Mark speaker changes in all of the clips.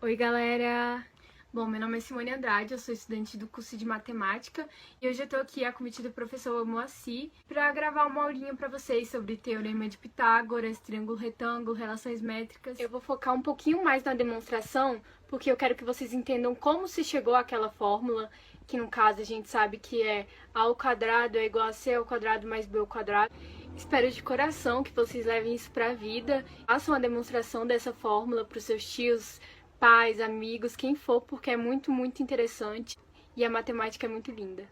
Speaker 1: Oi, galera! Bom, meu nome é Simone Andrade, eu sou estudante do curso de Matemática e hoje eu tô aqui a convite do professor Moacir para gravar uma aulinha para vocês sobre Teorema de Pitágoras, triângulo retângulo, relações métricas. Eu vou focar um pouquinho mais na demonstração, porque eu quero que vocês entendam como se chegou àquela fórmula, que no caso a gente sabe que é a ao quadrado é igual a c ao quadrado mais b ao quadrado. Espero de coração que vocês levem isso para a vida, façam a demonstração dessa fórmula para os seus tios, pais, amigos, quem for, porque é muito, muito interessante e a matemática é muito linda.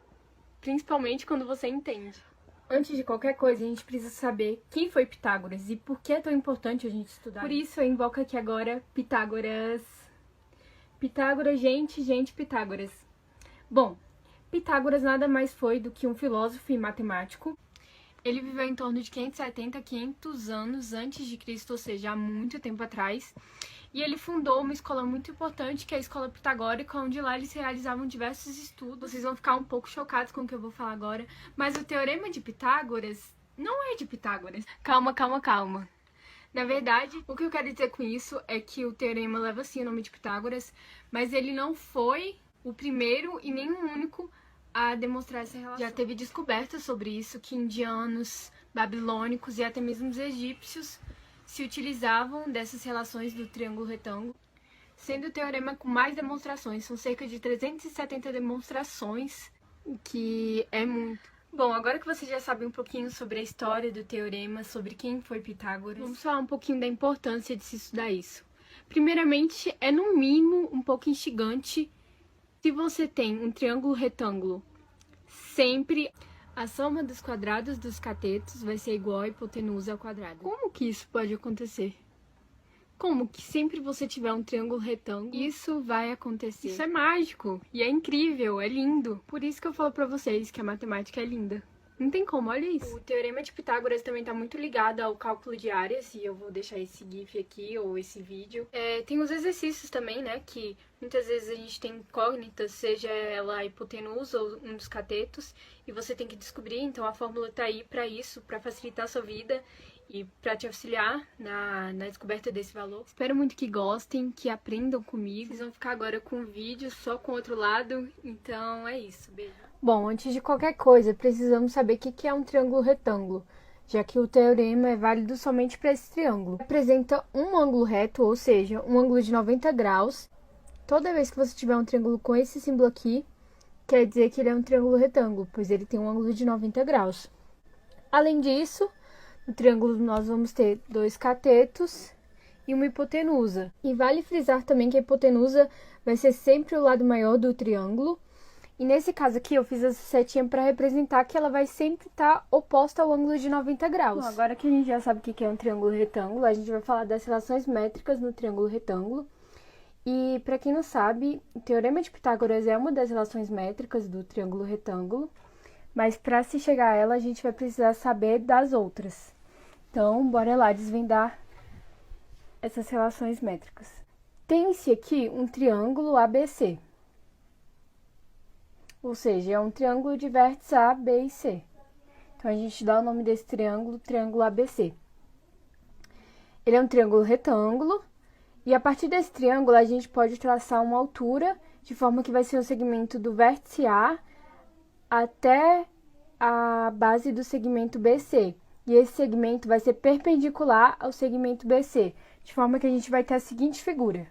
Speaker 1: Principalmente quando você entende. Antes de qualquer coisa, a gente precisa saber quem foi Pitágoras e por que é tão importante a gente estudar. Por isso eu invoco aqui agora Pitágoras. Pitágoras, gente, Pitágoras. Bom, Pitágoras nada mais foi do que um filósofo e matemático. Ele viveu em torno de 570 a 500 anos antes de Cristo, ou seja, há muito tempo atrás. E ele fundou uma escola muito importante, que é a Escola Pitagórica, onde lá eles realizavam diversos estudos. Vocês vão ficar um pouco chocados com o que eu vou falar agora, mas o Teorema de Pitágoras não é de Pitágoras. Calma. Na verdade, o que eu quero dizer com isso é que o teorema leva sim o nome de Pitágoras, mas ele não foi o primeiro e nem o único a demonstrar essa relação. Já teve descobertas sobre isso, que indianos, babilônicos e até mesmo os egípcios se utilizavam dessas relações do triângulo retângulo, sendo o teorema com mais demonstrações. São cerca de 370 demonstrações, o que é muito. Bom, agora que você já sabe um pouquinho sobre a história do teorema, sobre quem foi Pitágoras, vamos falar um pouquinho da importância de se estudar isso. Primeiramente, é no mínimo um pouco instigante. Se você tem um triângulo retângulo, sempre a soma dos quadrados dos catetos vai ser igual à hipotenusa ao quadrado. Como que isso pode acontecer? Como que sempre você tiver um triângulo retângulo, isso vai acontecer? Isso é mágico, e é incrível, é lindo. Por isso que eu falo pra vocês que a matemática é linda. Não tem como, olha isso. O Teorema de Pitágoras também tá muito ligado ao cálculo de áreas, e eu vou deixar esse gif aqui, ou esse vídeo. Tem os exercícios também, né, que muitas vezes a gente tem incógnitas, seja ela a hipotenusa ou um dos catetos, e você tem que descobrir, então a fórmula tá aí pra isso, pra facilitar a sua vida e pra te auxiliar na descoberta desse valor. Espero muito que gostem, que aprendam comigo. Vocês vão ficar agora com o vídeo, só com o outro lado, então é isso, beijo. Bom, antes de qualquer coisa, precisamos saber o que é um triângulo retângulo, já que o teorema é válido somente para esse triângulo. Apresenta um ângulo reto, ou seja, um ângulo de 90 graus. Toda vez que você tiver um triângulo com esse símbolo aqui, quer dizer que ele é um triângulo retângulo, pois ele tem um ângulo de 90 graus. Além disso, no triângulo nós vamos ter dois catetos e uma hipotenusa. E vale frisar também que a hipotenusa vai ser sempre o lado maior do triângulo. E nesse caso aqui, eu fiz essa setinha para representar que ela vai sempre estar oposta ao ângulo de 90 graus. Bom, agora que a gente já sabe o que é um triângulo retângulo, a gente vai falar das relações métricas no triângulo retângulo. E para quem não sabe, o Teorema de Pitágoras é uma das relações métricas do triângulo retângulo. Mas para se chegar a ela, a gente vai precisar saber das outras. Então, bora lá desvendar essas relações métricas. Tem-se aqui um triângulo ABC. Ou seja, é um triângulo de vértices A, B e C. Então, a gente dá o nome desse triângulo, triângulo ABC. Ele é um triângulo retângulo, e a partir desse triângulo, a gente pode traçar uma altura, de forma que vai ser o segmento do vértice A até a base do segmento BC. E esse segmento vai ser perpendicular ao segmento BC, de forma que a gente vai ter a seguinte figura.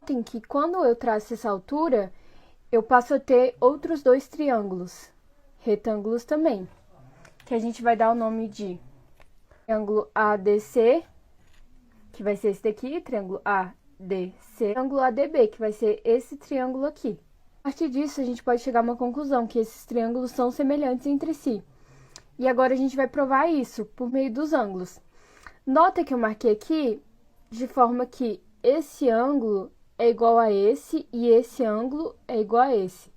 Speaker 1: Tem que, quando eu traço essa altura, eu passo a ter outros dois triângulos, retângulos também, que a gente vai dar o nome de triângulo ADC, que vai ser esse daqui, triângulo ADC, triângulo ADB, que vai ser esse triângulo aqui. A partir disso, a gente pode chegar a uma conclusão, que esses triângulos são semelhantes entre si. E agora a gente vai provar isso por meio dos ângulos. Nota que eu marquei aqui de forma que esse ângulo é igual a esse e esse ângulo é igual a esse.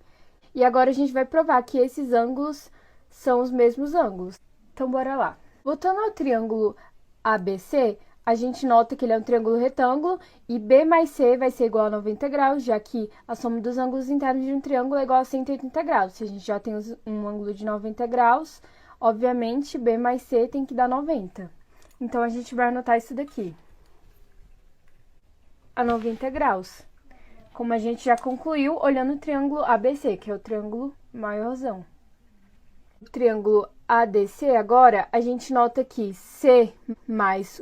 Speaker 1: E agora a gente vai provar que esses ângulos são os mesmos ângulos. Então, bora lá. Voltando ao triângulo ABC, a gente nota que ele é um triângulo retângulo e B mais C vai ser igual a 90 graus, já que a soma dos ângulos internos de um triângulo é igual a 180 graus. Se a gente já tem um ângulo de 90 graus, obviamente, B mais C tem que dar 90. Então, a gente vai anotar isso daqui. a 90 graus. Como a gente já concluiu olhando o triângulo ABC, que é o triângulo maiorzão. O triângulo ADC, agora, a gente nota que C mais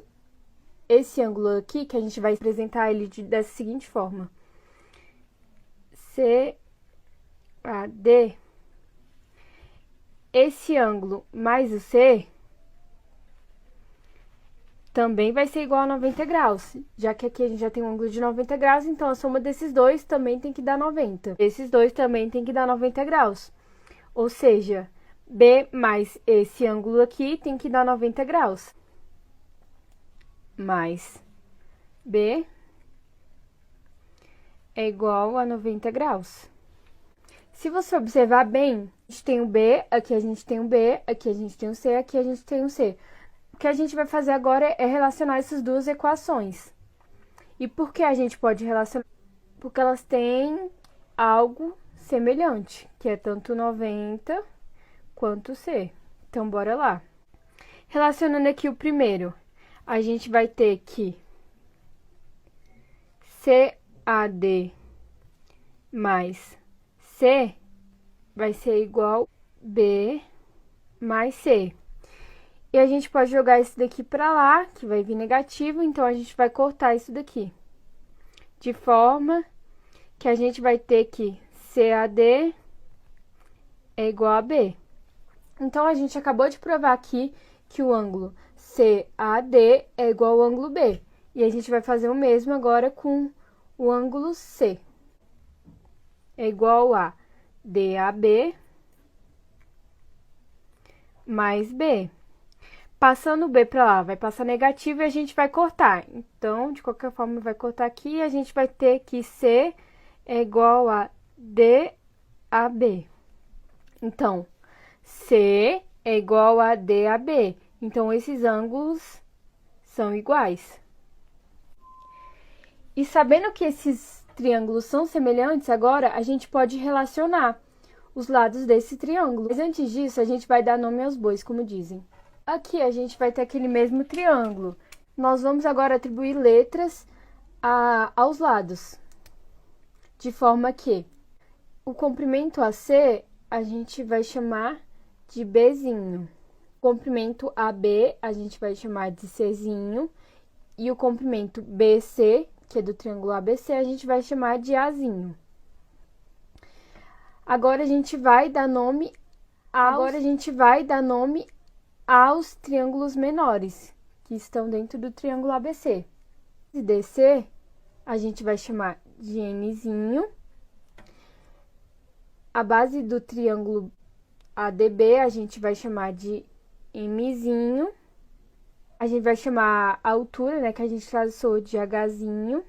Speaker 1: esse ângulo aqui, que a gente vai apresentar ele dessa seguinte forma. CAD, esse ângulo mais o C também vai ser igual a 90 graus, já que aqui a gente já tem um ângulo de 90 graus, então a soma desses dois também tem que dar 90. Esses dois também tem que dar 90 graus. Ou seja, B mais esse ângulo aqui tem que dar 90 graus. Mais B é igual a 90 graus. Se você observar bem, a gente tem o B, aqui a gente tem o B, aqui a gente tem o C, aqui a gente tem o C. O que a gente vai fazer agora é relacionar essas duas equações. E por que a gente pode relacionar? Porque elas têm algo semelhante, que é tanto 90 quanto C. Então, bora lá. Relacionando aqui o primeiro, a gente vai ter que CAD mais C vai ser igual B mais C. E a gente pode jogar isso daqui para lá, que vai vir negativo, então a gente vai cortar isso daqui. De forma que a gente vai ter que CAD é igual a B. Então, a gente acabou de provar aqui que o ângulo CAD é igual ao ângulo B. E a gente vai fazer o mesmo agora com o ângulo C. É igual a DAB mais B. Passando o B para lá, vai passar negativo e a gente vai cortar. Então, de qualquer forma, vai cortar aqui e a gente vai ter que C é igual a DAB. Então, C é igual a DAB. Então, esses ângulos são iguais. E sabendo que esses triângulos são semelhantes, agora a gente pode relacionar os lados desse triângulo. Mas antes disso, a gente vai dar nome aos bois, como dizem. Aqui a gente vai ter aquele mesmo triângulo. Nós vamos agora atribuir letras aos lados. De forma que o comprimento AC a gente vai chamar de Bzinho. O comprimento AB a gente vai chamar de Czinho. E o comprimento BC, que é do triângulo ABC, a gente vai chamar de Azinho. Agora a gente vai dar nome aos triângulos menores, que estão dentro do triângulo ABC. E DC, a gente vai chamar de Mzinho. A base do triângulo ADB, a gente vai chamar de Mzinho. A gente vai chamar a altura, né, que a gente traçou de Hzinho.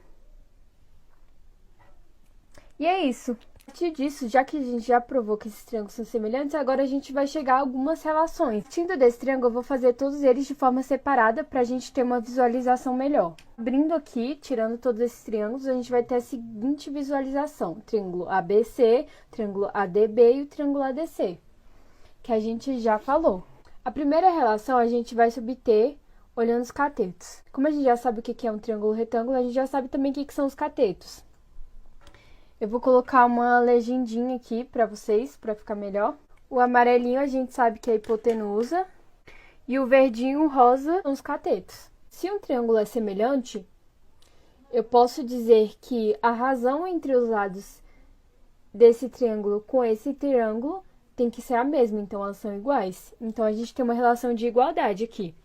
Speaker 1: E é isso. A partir disso, já que a gente já provou que esses triângulos são semelhantes, agora a gente vai chegar a algumas relações. Partindo desse triângulo, eu vou fazer todos eles de forma separada para a gente ter uma visualização melhor. Abrindo aqui, tirando todos esses triângulos, a gente vai ter a seguinte visualização. Triângulo ABC, triângulo ADB e o triângulo ADC, que a gente já falou. A primeira relação a gente vai obter olhando os catetos. Como a gente já sabe o que é um triângulo retângulo, a gente já sabe também o que são os catetos. Eu vou colocar uma legendinha aqui para vocês, para ficar melhor. O amarelinho a gente sabe que é a hipotenusa. E o verdinho, o rosa, são os catetos. Se um triângulo é semelhante, eu posso dizer que a razão entre os lados desse triângulo com esse triângulo tem que ser a mesma, então elas são iguais. Então, a gente tem uma relação de igualdade aqui.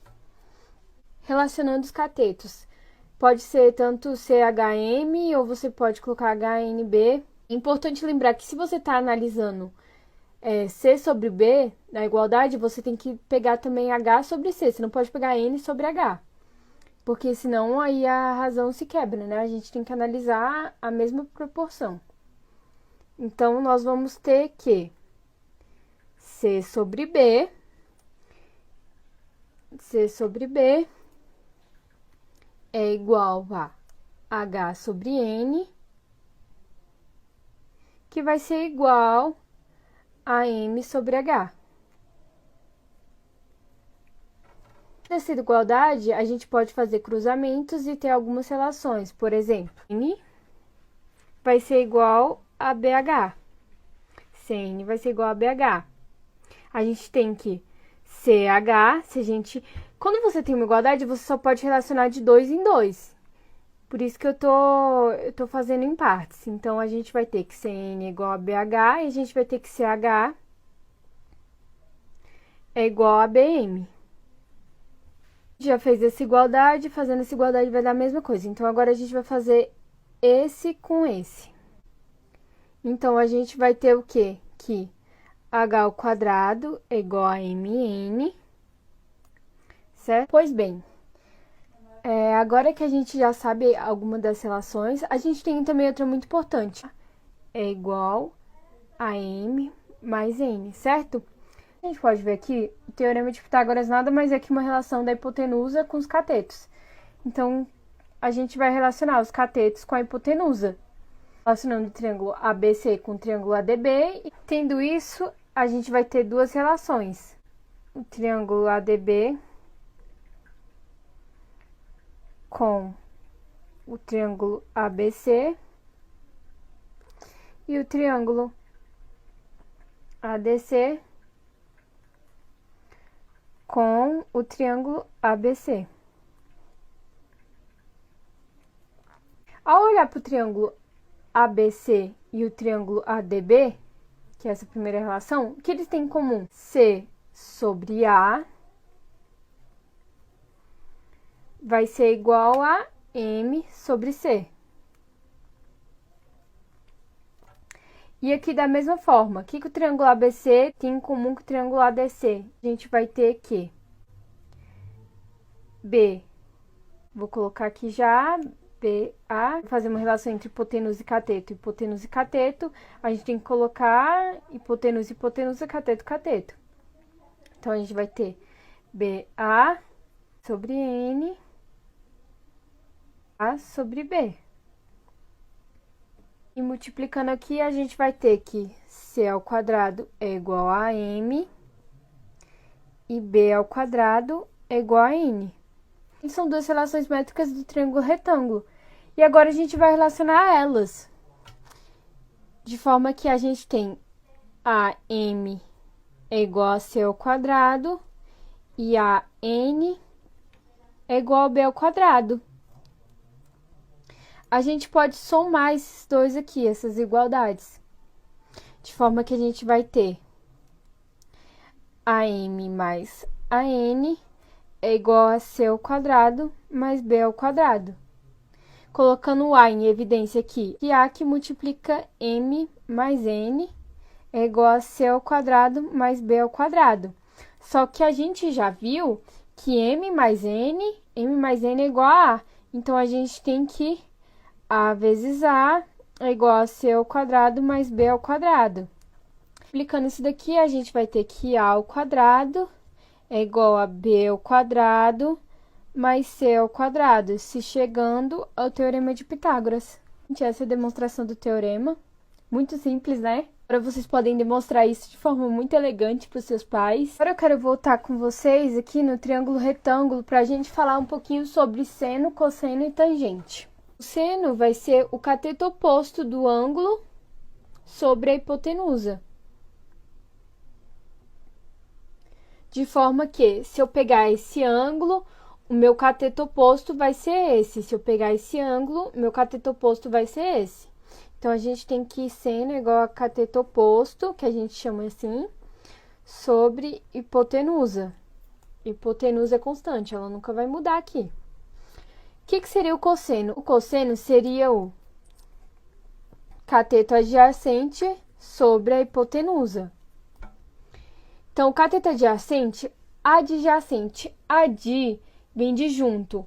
Speaker 1: Relacionando os catetos. Pode ser tanto CHM ou você pode colocar HNB. É importante lembrar que se você está analisando C sobre B, na igualdade, você tem que pegar também H sobre C. Você não pode pegar N sobre H. Porque senão aí a razão se quebra, né? A gente tem que analisar a mesma proporção. Então, nós vamos ter que C sobre B é igual a H sobre N, que vai ser igual a M sobre H. Nessa igualdade, a gente pode fazer cruzamentos e ter algumas relações. Por exemplo, N vai ser igual a BH. CN vai ser igual a BH. A gente tem que CH, se a gente... Quando você tem uma igualdade, você só pode relacionar de 2 em 2. Por isso que eu tô fazendo em partes. Então, a gente vai ter que CN é igual a BH e a gente vai ter que CH é igual a BM. Já fez essa igualdade, fazendo essa igualdade vai dar a mesma coisa. Então, agora a gente vai fazer esse com esse. Então, a gente vai ter o quê? Que h ao quadrado é igual a mn, certo? Pois bem, agora que a gente já sabe alguma das relações, a gente tem também outra muito importante. É igual a m mais n, certo? A gente pode ver aqui, o teorema de Pitágoras nada mais é que uma relação da hipotenusa com os catetos. Então, a gente vai relacionar os catetos com a hipotenusa, relacionando o triângulo ABC com o triângulo ADB. E, tendo isso, a gente vai ter duas relações. O triângulo ADB com o triângulo ABC e o triângulo ADC com o triângulo ABC. Ao olhar para o triângulo ABC e o triângulo ADB, que é essa primeira relação, o que eles têm em comum? C sobre A vai ser igual a M sobre C. E aqui da mesma forma, o que o triângulo ABC tem em comum com o triângulo ADC? A gente vai ter que B, vou colocar aqui já, BA, fazer uma relação entre hipotenusa e cateto. Hipotenusa e cateto, a gente tem que colocar hipotenusa, hipotenusa, cateto, cateto. Então, a gente vai ter BA sobre N, A sobre B. E multiplicando aqui, a gente vai ter que C ao quadrado é igual a M e B ao quadrado é igual a N. E são duas relações métricas do triângulo retângulo. E agora a gente vai relacionar elas. De forma que a gente tem AM é igual a C ao quadrado e a N é igual a B ao quadrado. A gente pode somar esses dois aqui, essas igualdades. De forma que a gente vai ter AM mais AN é igual a C ao quadrado mais B ao quadrado. Colocando o A em evidência aqui, que A que multiplica M mais N é igual a C ao quadrado mais B ao quadrado. Só que a gente já viu que M mais N é igual a A. Então, a gente tem que A vezes A é igual a C ao quadrado mais B ao quadrado. Aplicando isso daqui, a gente vai ter que A ao quadrado é igual a B ao quadrado mais C ao quadrado, se chegando ao teorema de Pitágoras. Essa é a demonstração do teorema. Muito simples, né? Agora vocês podem demonstrar isso de forma muito elegante para os seus pais. Agora eu quero voltar com vocês aqui no triângulo retângulo para a gente falar um pouquinho sobre seno, cosseno e tangente. O seno vai ser o cateto oposto do ângulo sobre a hipotenusa. De forma que, se eu pegar esse ângulo, o meu cateto oposto vai ser esse. Se eu pegar esse ângulo, meu cateto oposto vai ser esse. Então, a gente tem que seno igual a cateto oposto, que a gente chama assim, sobre hipotenusa. Hipotenusa é constante, ela nunca vai mudar aqui. O que seria o cosseno? O cosseno seria o cateto adjacente sobre a hipotenusa. Então, o cateto adjacente, adi vem de junto,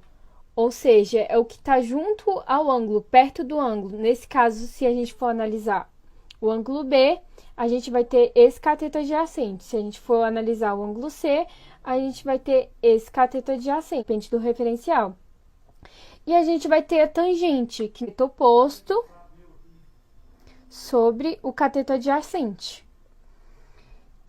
Speaker 1: ou seja, é o que está junto ao ângulo, perto do ângulo. Nesse caso, se a gente for analisar o ângulo B, a gente vai ter esse cateto adjacente. Se a gente for analisar o ângulo C, a gente vai ter esse cateto adjacente, depende do referencial. E a gente vai ter a tangente, que é oposto sobre o cateto adjacente,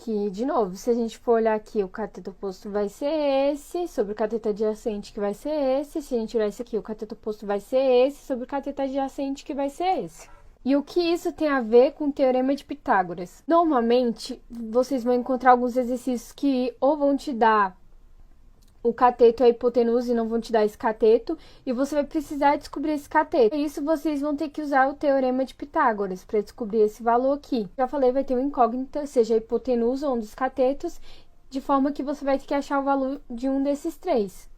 Speaker 1: que, de novo, se a gente for olhar aqui, o cateto oposto vai ser esse, sobre o cateto adjacente que vai ser esse. Se a gente olhar esse aqui, o cateto oposto vai ser esse, sobre o cateto adjacente que vai ser esse. E o que isso tem a ver com o Teorema de Pitágoras? Normalmente, vocês vão encontrar alguns exercícios que ou vão te dar o cateto e a hipotenusa e não vão te dar esse cateto, e você vai precisar descobrir esse cateto. Para isso, vocês vão ter que usar o Teorema de Pitágoras para descobrir esse valor aqui. Já falei, vai ter uma incógnita, seja a hipotenusa ou um dos catetos, de forma que você vai ter que achar o valor de um desses três.